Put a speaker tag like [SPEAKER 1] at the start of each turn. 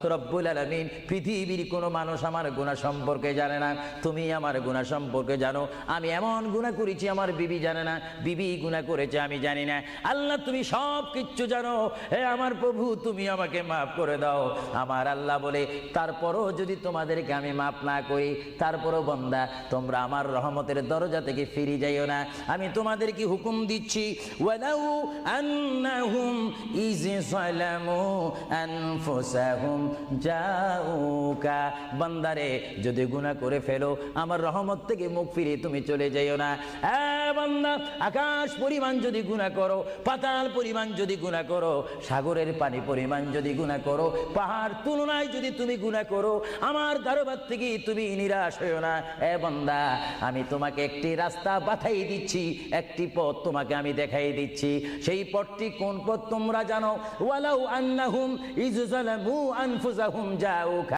[SPEAKER 1] রব্বুল আলামিন পৃথিবীর কোনো মানুষ আমার গুনাহ সম্পর্কে জানে না, তুমি আমার গুনাহ সম্পর্কে জানো। আমি এমন গুনাহ করেছি আমার বিবি জানে না, বিবি গুনাহ করেছে আমি জানি না। আল্লাহ তুমি সব কিচ্ছু জানো, হে আমার প্রভু তুমি আমাকে মাফ করে দাও। আমার আল্লাহ বলে তারপরও যদি তোমাদেরকে আমি মাফ না করি, তারপরও বান্দা তোমরা আমার রহমতের দরজা থেকে ফিরে যাইও না। আমি তোমাদেরকে হুকুম দিচ্ছি, ওয়ালাউ আন্নাহুম ইয যালামু আনফুসাহুম জাউকা, বান্দারে যদি গুনাহ করে ফেলো আমার রহমত থেকে মুখ ফিরিয়ে তুমি চলে যাইও না। বান্দা আকাশ পরিমাণ যদি গুনাহ করো, পাতাল পরিমাণ যদি গুনাহ করো, সাগরের পানি পরিমাণ যদি গুনাহ করো, পাহাড় তুলনায় যদি তুমি গুনাহ করো, আমার দরবার থেকে তুমি নিরাশ হইও না। বান্দা আমি তোমাকে একটি রাস্তা বাতাই দিচ্ছি, একটি পথ তোমাকে আমি দেখাই দিচ্ছি। সেই পথটি কোন পথ তোমরা জানো? ওয়ালাউ আন্নাহুম ইয যালামু আনফুসাহুম জাউকা